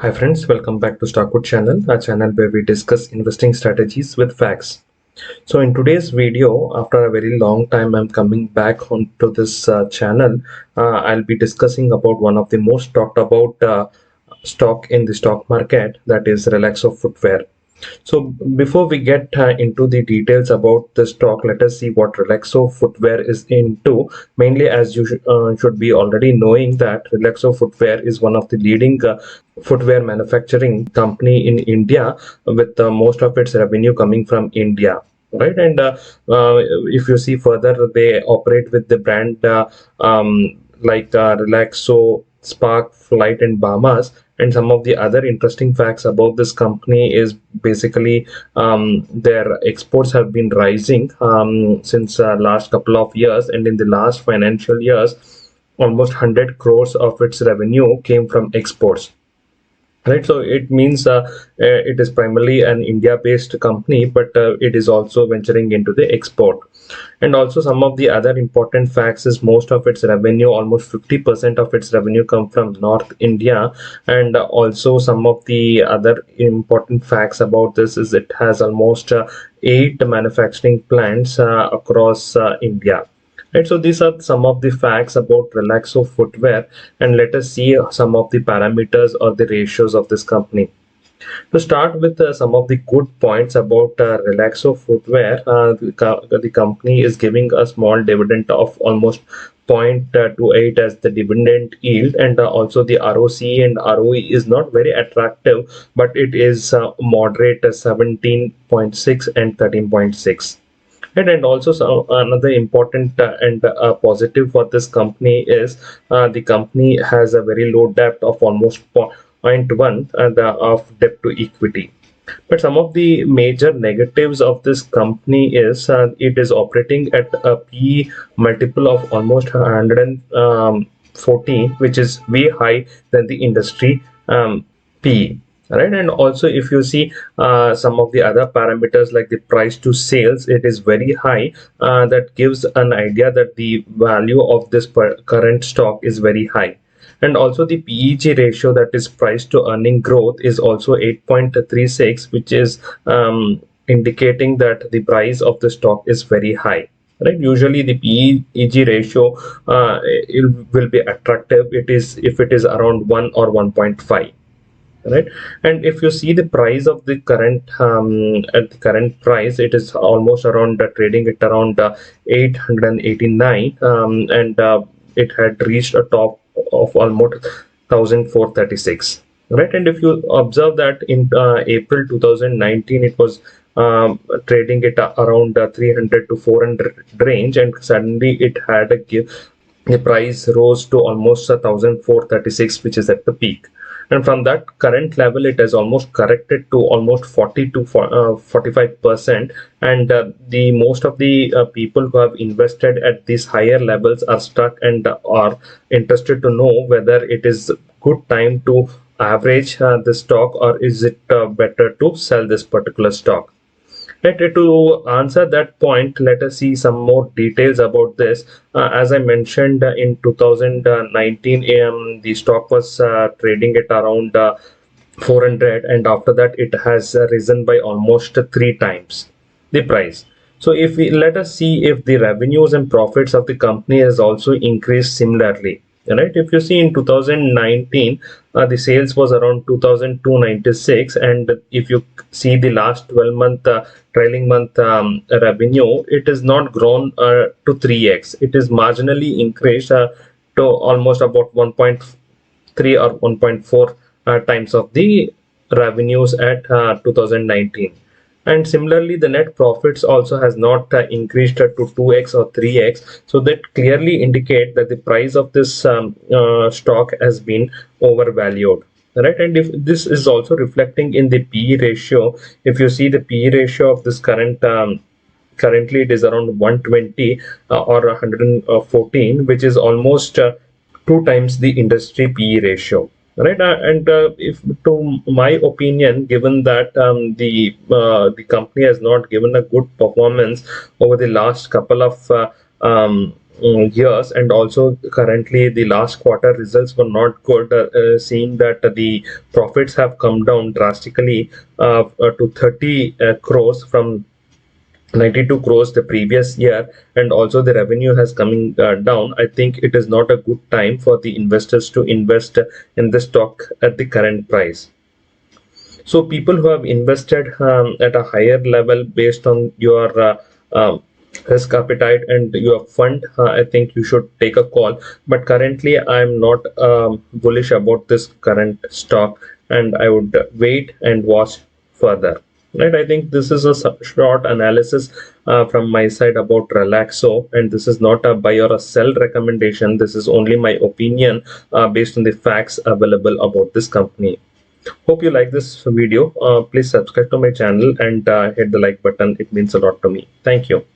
Hi friends, welcome back to Stockwood channel, a channel where we discuss investing strategies with facts. So in today's video, after a very long time, I'm coming back onto this channel. I'll be discussing about one of the most talked about stock in the stock market, that is Relaxo Footwear. So before we get into the details about the stock, let us see what Relaxo Footwear is into. Mainly, as you should be already knowing that Relaxo Footwear is one of the leading footwear manufacturing company in India, with most of its revenue coming from India. Right, and if you see further, they operate with the brand like Relaxo, Spark, Flight, and Bahamas. And some of the other interesting facts about this company is basically their exports have been rising since last couple of years, and in the last financial years, almost 100 crores of its revenue came from exports. Right, so it means it is primarily an India-based company, but it is also venturing into the export. And also some of the other important facts is most of its revenue, almost 50% of its revenue, come from North India. And also some of the other important facts about this is it has almost 8 manufacturing plants across India. Right, so these are some of the facts about Relaxo Footwear, and let us see some of the parameters or the ratios of this company. To start with some of the good points about Relaxo Footwear, the company is giving a small dividend of almost 0.28 as the dividend yield, and also the ROC and ROE is not very attractive, but it is moderate 17.6 and 13.6. And also another important and positive for this company is the company has a very low debt of almost zero point 0.1 of debt to equity. But some of the major negatives of this company is it is operating at a P multiple of almost 114, which is way high than the industry P. Right, and also if you see some of the other parameters like the price to sales, it is very high. That gives an idea that the value of this current stock is very high. And also the PEG ratio, that is price to earning growth, is also 8.36, which is indicating that the price of the stock is very high. Right, usually the PEG ratio it will be attractive it is if it is around 1 or 1.5. Right, and if you see the price of the current at the current price, it is almost around trading at around 889, and it had reached a top of almost 1436. Right, and if you observe that in April 2019, it was trading at around 300 to 400 range, and suddenly it had a give, the price rose to almost 1436, which is at the peak. And from that current level, it has almost corrected to almost 40 to 45%. And the most of the people who have invested at these higher levels are stuck and are interested to know whether it is good time to average the stock, or is it better to sell this particular stock. Right, to answer that point, let us see some more details about this. As I mentioned, in 2019, the stock was trading at around 400, and after that, it has risen by almost 3 times the price. So, if we let us see if the revenues and profits of the company has also increased similarly. Right, if you see in 2019, the sales was around 2296, and if you see the last 12 month trailing month revenue, it is not grown to 3x. It is marginally increased to almost about 1.3 or 1.4 times of the revenues at 2019. And similarly, the net profits also has not increased to 2x or 3x. So that clearly indicate that the price of this stock has been overvalued. Right, and if this is also reflecting in the PE ratio, if you see the PE ratio of this currently it is around 120 or 114, which is almost 2 times the industry PE ratio. Right, and if to my opinion, given that the company has not given a good performance over the last couple of years, and also currently the last quarter results were not good, seeing that the profits have come down drastically to 30 crores from 92 crores the previous year, and also the revenue has coming down. I think it is not a good time for the investors to invest in the stock at the current price. So people who have invested at a higher level based on your risk appetite and your fund, I think you should take a call. But currently, I'm not bullish about this current stock, and I would wait and watch further. Right, I think this is a short analysis from my side about Relaxo, and this is not a buy or a sell recommendation. This is only my opinion based on the facts available about this company. Hope you like this video. Please subscribe to my channel and hit the like button. It means a lot to me. Thank you.